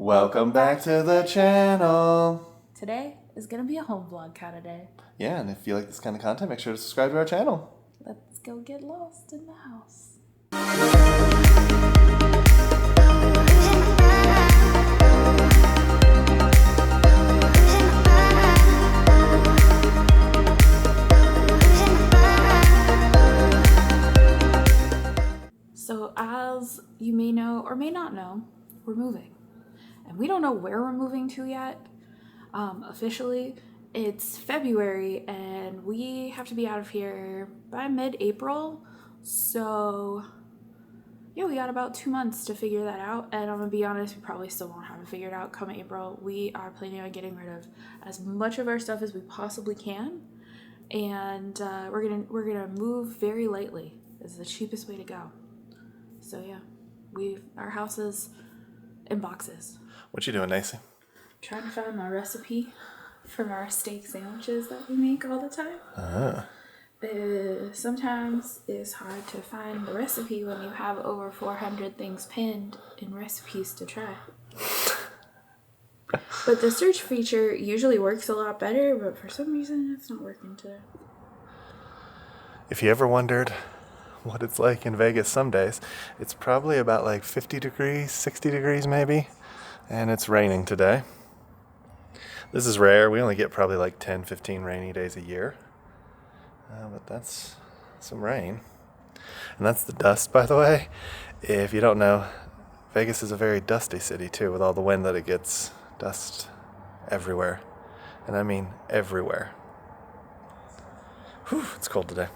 Welcome back to the channel. Today is going to be a home vlog kind of day. Yeah, and if you like this kind of content, make sure to subscribe to our channel. Let's go get lost in the house. So as you may know or may not know, we're moving. And we don't know where we're moving to yet. Officially, it's February and we have to be out of here by mid-April. So yeah, we got about 2 months to figure that out. And I'm gonna be honest, we probably still won't have it figured out come April. We are planning on getting rid of as much of our stuff as we possibly can. And we're gonna move very lightly. It's the cheapest way to go. So yeah, our house is in boxes. What you doing, Nacy? Trying to find my recipe for our steak sandwiches that we make all the time. Sometimes it's hard to find the recipe when you have over 400 things pinned in recipes to try. But the search feature usually works a lot better, but for some reason it's not working today. If you ever wondered what it's like in Vegas some days, it's probably about like 50 degrees, 60 degrees maybe, and it's raining today. This is rare. We only get probably like 10, 15 rainy days a year. But that's some rain. And that's the dust, by the way. If you don't know, Vegas is a very dusty city too, with all the wind that it gets. Dust everywhere. And I mean everywhere. Whew, it's cold today.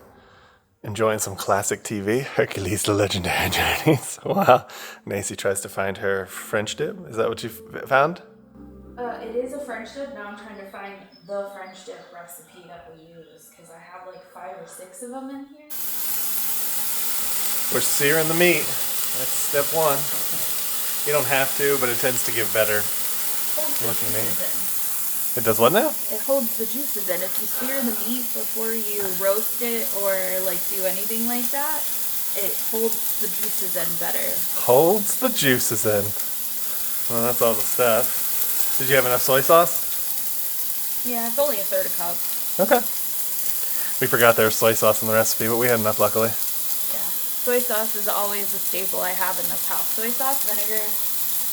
Enjoying some classic TV, Hercules the Legendary Journeys. Wow. Nacy tries to find her French dip. Is that what you found? It is a French dip. Now I'm trying to find the French dip recipe that we use because I have like 5 or 6 of them in here. We're searing the meat. That's step 1. You don't have to, but it tends to give better looking meat. It does what now? It holds the juices in. If you sear the meat before you roast it or like do anything like that, it holds the juices in better. Holds the juices in. Well, that's all the stuff. Did you have enough soy sauce? Yeah, it's only a 1/3 cup. Okay. We forgot there was soy sauce in the recipe, but we had enough luckily. Yeah. Soy sauce is always a staple I have in this house. Soy sauce, vinegar,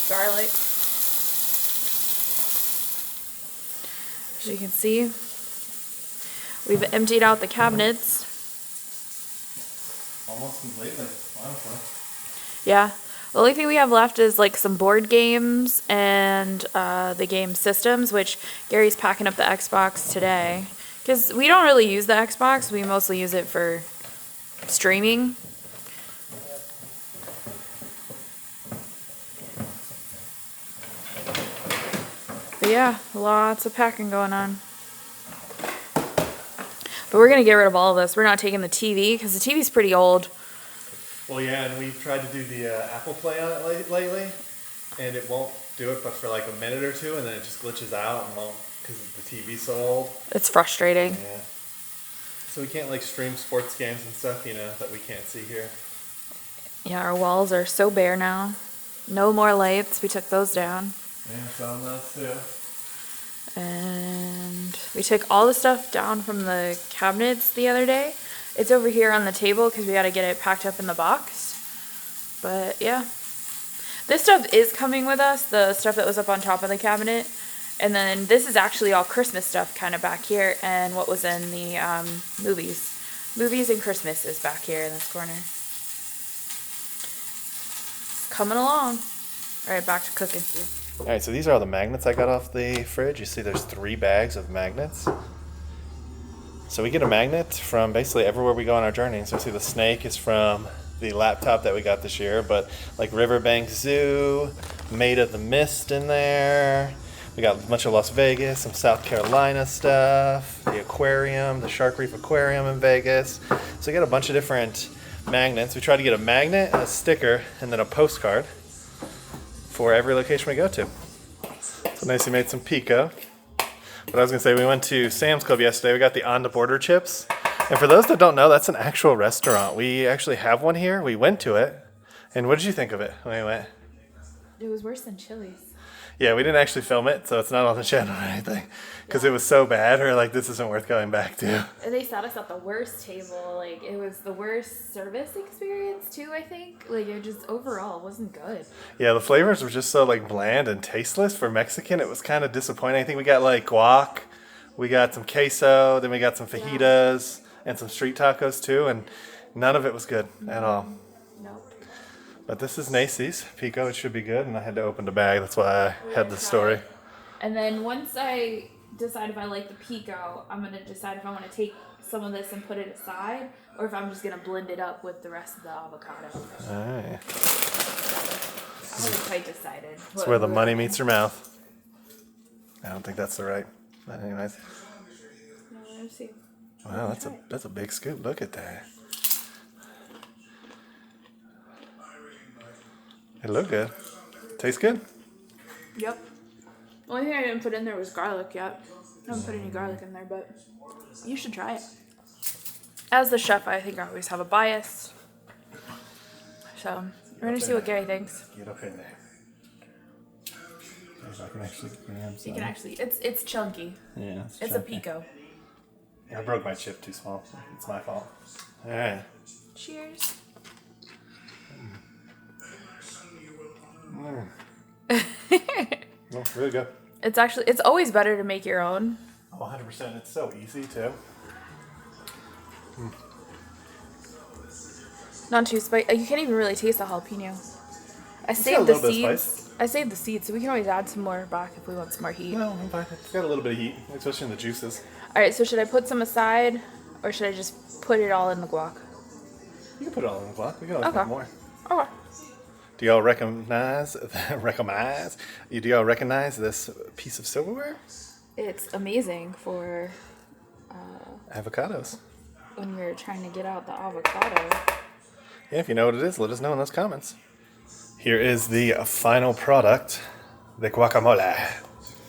garlic. As you can see, we've emptied out the cabinets. Almost completely, honestly. Yeah. The only thing we have left is like some board games and the game systems, which Gary's packing up the Xbox today. Because we don't really use the Xbox. We mostly use it for streaming. But yeah, lots of packing going on. But we're going to get rid of all of this. We're not taking the TV because the TV's pretty old. Well, yeah, and we've tried to do the Apple Play on it lately, and it won't do it but for like a minute or two, and then it just glitches out and won't because the TV's so old. It's frustrating. Yeah. So we can't like stream sports games and stuff, you know, that we can't see here. Yeah, our walls are so bare now. No more lights. We took those down. Yeah, some those too. And we took all the stuff down from the cabinets the other day. It's over here on the table because we got to get it packed up in the box. But yeah, this stuff is coming with us, the stuff that was up on top of the cabinet. And then this is actually all Christmas stuff kind of back here, and what was in the movies. Movies and Christmas is back here in this corner. Coming along. All right, back to cooking. All right, so these are all the magnets I got off the fridge. You see there's 3 bags of magnets. So we get a magnet from basically everywhere we go on our journey. So see the snake is from the laptop that we got this year, but like Riverbank Zoo, Made of the Mist in there. We got a bunch of Las Vegas, some South Carolina stuff, the aquarium, the Shark Reef Aquarium in Vegas. So we got a bunch of different magnets. We try to get a magnet, a sticker, and then a postcard for every location we go to. So Nacy made some pico. But I was going to say, we went to Sam's Club yesterday. We got the On the Border chips. And for those that don't know, that's an actual restaurant. We actually have one here. We went to it. And what did you think of it when we went? It was worse than Chili's. Yeah, we didn't actually film it, so it's not on the channel or anything. Because it was so bad, we're like, this isn't worth going back to. And they sat us at the worst table. Like, it was the worst service experience, too, I think. Like, it just overall wasn't good. Yeah, the flavors were just so, like, bland and tasteless. For Mexican, it was kind of disappointing. I think we got, like, guac, we got some queso, then we got some fajitas, and some street tacos, too, and none of it was good at all. Nope. But this is Nacy's. Pico, it should be good, and I had to open the bag. That's why I had the story. And then once I decide if I like the pico, I'm going to decide if I want to take some of this and put it aside, or if I'm just going to blend it up with the rest of the avocado. Alright. I haven't quite decided. That's where the money meets your mouth. I don't think that's the right. But anyways. No, let's see. Wow, that's a big scoop. Look at that. It looked good. Tastes good? Yep. The only thing I didn't put in there was garlic yet. I haven't put any garlic in there, but you should try it. As the chef, I think I always have a bias. So, we're going to see what Gary thinks. Get up in there. If I can actually grab some. You can actually, it's chunky. Yeah, It's a pico. I broke my chip too small. It's my fault. Alright. Cheers. Well, really good. It's always better to make your own. Oh, 100%. It's so easy, too. Not too spicy. You can't even really taste the jalapeno. I got a saved the little bit of seeds. spice. I saved the seeds, so we can always add some more back if we want some more heat. No, I'm fine. It's got a little bit of heat, especially in the juices. All right, so should I put some aside, or should I just put it all in the guac? You can put it all in the block. We can always Okay. put more. Okay. Do y'all recognize this piece of silverware? It's amazing for Avocados. when we're trying to get out the avocado. Yeah, if you know what it is, let us know in those comments. Here is the final product, the guacamole.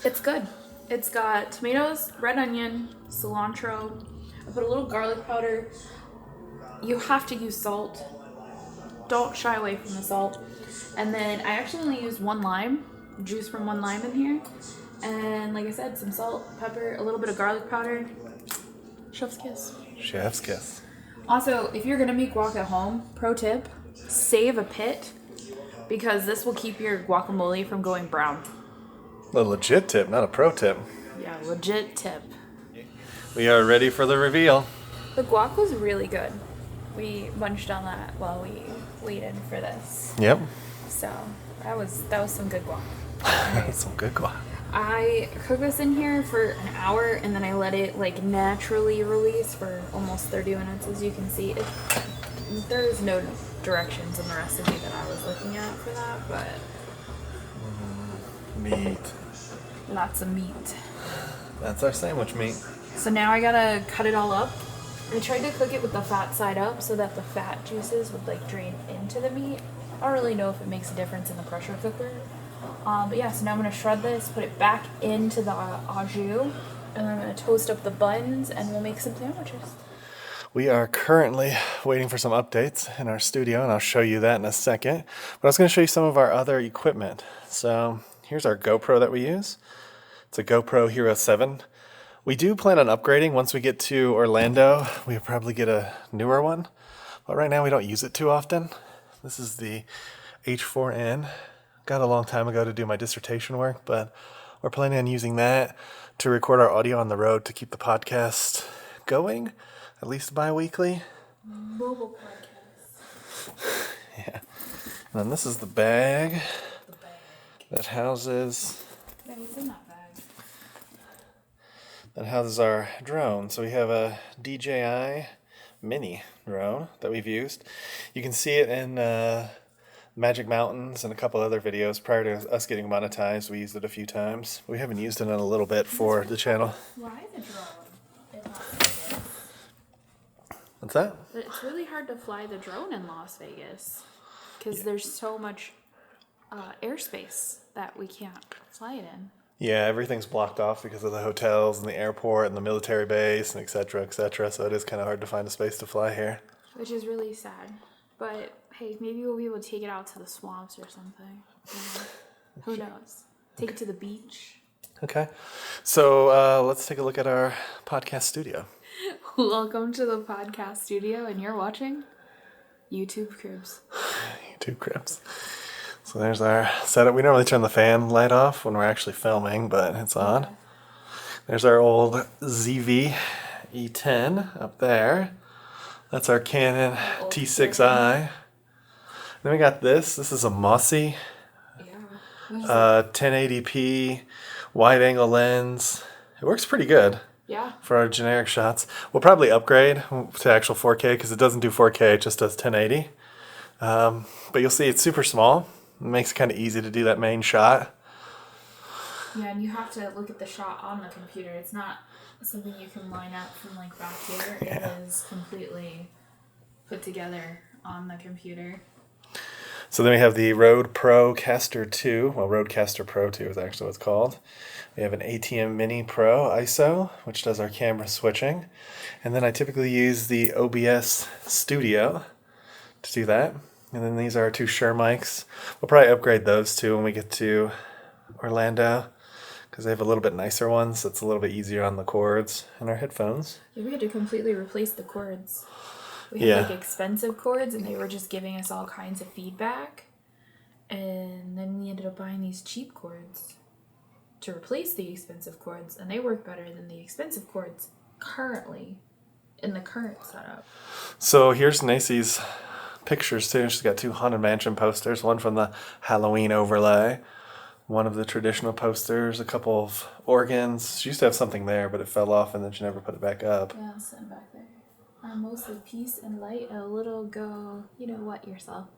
It's good. It's got tomatoes, red onion, cilantro. I put a little garlic powder. You have to use salt. Don't shy away from the salt. And then I actually only used one lime, juice from one lime in here. And like I said, some salt, pepper, a little bit of garlic powder. Chef's kiss. Chef's kiss. Also, if you're gonna make guac at home, pro tip, save a pit because this will keep your guacamole from going brown. A legit tip, not a pro tip. Yeah, legit tip. We are ready for the reveal. The guac was really good. We munched on that while we waited for this. Yep. So that was some good guac. That's some good guac. I cooked this in here for an hour and then I let it like naturally release for almost 30 minutes. As you can see, there is no directions in the recipe that I was looking at for that, but Meat. lots of meat. That's our sandwich meat. So now I gotta cut it all up. I tried to cook it with the fat side up so that the fat juices would like drain into the meat. I don't really know if it makes a difference in the pressure cooker. But yeah, so now I'm gonna shred this, put it back into the au jus, and then I'm gonna toast up the buns and we'll make some sandwiches. We are currently waiting for some updates in our studio, and I'll show you that in a second. But I was going to show you some of our other equipment. So here's our GoPro that we use. It's a GoPro Hero 7. We do plan on upgrading once we get to Orlando. We'll probably get a newer one. But right now we don't use it too often. This is the H4n. Got a long time ago to do my dissertation work, but we're planning on using that to record our audio on the road to keep the podcast going. At least bi-weekly. Mobile podcast. Yeah. And then this is the bag. That houses Yeah, what's in that bag? our drone. So we have a DJI Mini drone that we've used. You can see it in Magic Mountains and a couple other videos. Prior to us getting monetized, we used it a few times. We haven't used it in a little bit for the channel. Fly the drone. What's that? It's really hard to fly the drone in Las Vegas because there's so much airspace that we can't fly it in. Yeah, everything's blocked off because of the hotels and the airport and the military base and et cetera, so it is kind of hard to find a space to fly here. Which is really sad. But hey, maybe we'll be able to take it out to the swamps or something. Who knows? Take it to the beach. Okay. So let's take a look at our podcast studio. Welcome to the podcast studio, and you're watching YouTube Cribs. YouTube Cribs. So there's our setup. We normally turn the fan light off when we're actually filming, but it's on. Okay. There's our old ZV E10 up there. That's our Canon T6i. Then we got this. This is a Mossy 1080p wide-angle lens. It works pretty good. Yeah. For our generic shots. We'll probably upgrade to actual 4K because it doesn't do 4K, it just does 1080. But you'll see it's super small. It makes it kind of easy to do that main shot. Yeah, and you have to look at the shot on the computer. It's not something you can line up from like back here. Yeah. It is completely put together on the computer. So then we have the Rode Procaster 2. Well, Rodecaster Pro 2 is actually what it's called. We have an ATEM Mini Pro ISO, which does our camera switching. And then I typically use the OBS Studio to do that. And then these are our two Shure mics. We'll probably upgrade those two when we get to Orlando because they have a little bit nicer ones. That's a little bit easier on the cords and our headphones. Yeah, we had to completely replace the cords. We had like expensive cords, and they were just giving us all kinds of feedback. And then we ended up buying these cheap cords to replace the expensive cords, and they work better than the expensive cords currently in the current setup. So here's Nacy's pictures too. She's got two Haunted Mansion posters, one from the Halloween overlay, one of the traditional posters, a couple of organs. She used to have something there, but it fell off and then she never put it back up. Yeah, it's sitting back there. Mostly peace and light, a little go, you know what, yourself.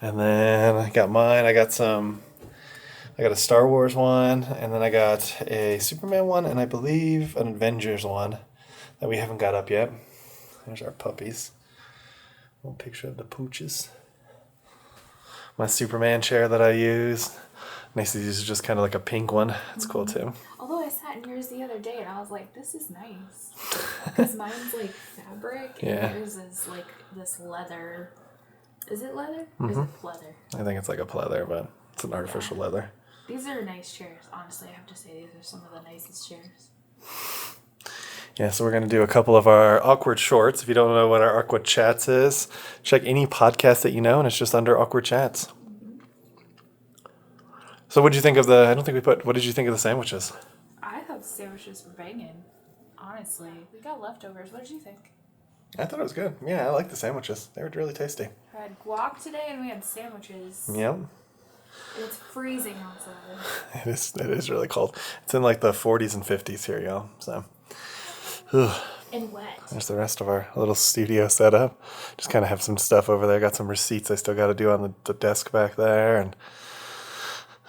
And then I got mine. I got a Star Wars one, and then I got a Superman one, and I believe an Avengers one that we haven't got up yet. There's our puppies. A little picture of the pooches. My Superman chair that I used. Macy's is just kind of like a pink one. It's cool too. Although I sat in yours the other day and I was like, this is nice. Because mine's like fabric and yours is like this leather. Is it leather? Or is it pleather? I think it's like a pleather, but it's an artificial leather. These are nice chairs. Honestly, I have to say these are some of the nicest chairs. Yeah, so we're going to do a couple of our awkward shorts. If you don't know what our awkward chats is, check any podcast that you know, and it's just under awkward chats. So what did you think of what did you think of the sandwiches? I thought the sandwiches were banging. Honestly, we got leftovers. What did you think? I thought it was good. Yeah, I like the sandwiches. They were really tasty. We had guac today and we had sandwiches. Yep. It's freezing outside. It is really cold. It's in like the 40s and 50s here, y'all. So, and wet. There's the rest of our little studio setup. Just kind of have some stuff over there. Got some receipts I still got to do on the desk back there, and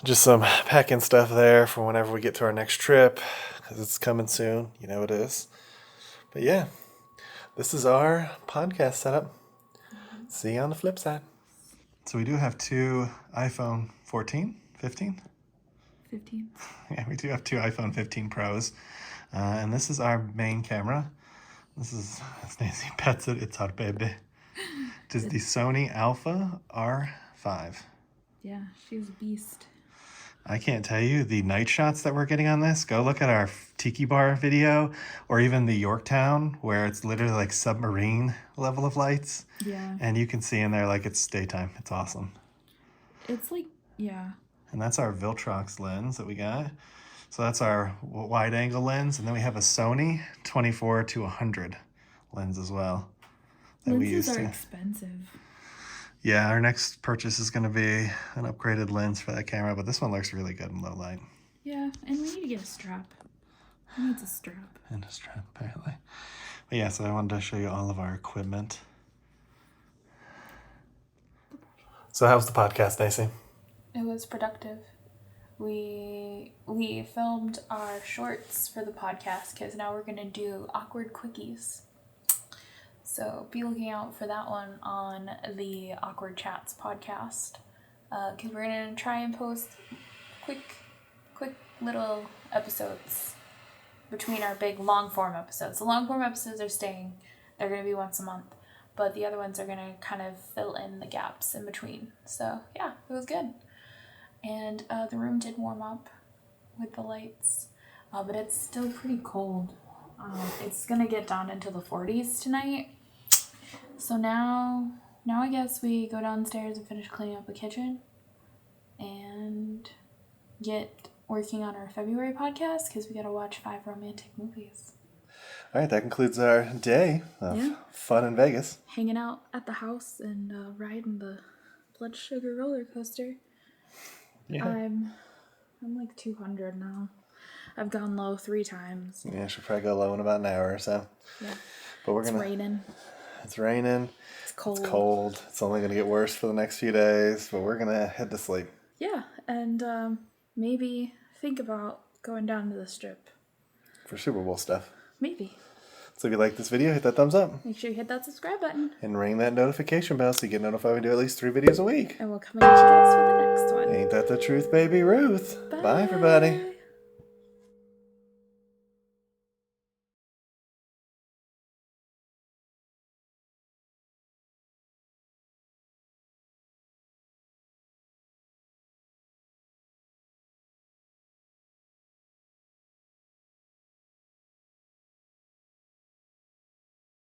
just some packing stuff there for whenever we get to our next trip, because it's coming soon. You know it is. But yeah, this is our podcast setup. See you on the flip side. So we do have two iPhone 15? 15. Yeah, we do have two iPhone 15 Pros. And this is our main camera. This is, as Nancy pets it, it's our baby. It is the Sony Alpha R5. Yeah, she's a beast. I can't tell you the night shots that we're getting on this. Go look at our Tiki Bar video, or even the Yorktown, where it's literally like submarine level of lights. Yeah. And you can see in there like it's daytime. It's awesome. It's like, yeah. And that's our Viltrox lens that we got. So that's our wide angle lens. And then we have a Sony 24 to 100 lens as well. Lenses are expensive. Yeah, our next purchase is going to be an upgraded lens for that camera, but this one looks really good in low light. Yeah, and we need to get a strap. It needs a strap. And a strap, apparently. But yeah, so I wanted to show you all of our equipment. So how's the podcast, Nacy? It was productive. We filmed our shorts for the podcast because now we're going to do awkward quickies. So be looking out for that one on the Awkward Chats podcast. Because we're going to try and post quick little episodes between our big long form episodes. The long form episodes are staying. They're going to be once a month. But the other ones are going to kind of fill in the gaps in between. So yeah, it was good. And the room did warm up with the lights, but it's still pretty cold. It's gonna get down into the 40s tonight. So now I guess we go downstairs and finish cleaning up the kitchen and get working on our February podcast because we gotta watch 5 romantic movies. All right, that concludes our day of fun in Vegas. Hanging out at the house and riding the blood sugar roller coaster. Yeah. I'm like 200 now. I've gone low 3 times. Yeah, I should probably go low in about an hour or so. Yeah. But It's raining. It's raining. It's cold. It's cold. It's only going to get worse for the next few days, but we're going to head to sleep. Yeah, and maybe think about going down to the Strip. For Super Bowl stuff. Maybe. So if you like this video, hit that thumbs up. Make sure you hit that subscribe button. And ring that notification bell so you get notified when we do at least 3 videos a week. And we'll come at you guys for the next one. Ain't that the truth, baby Ruth? Bye everybody.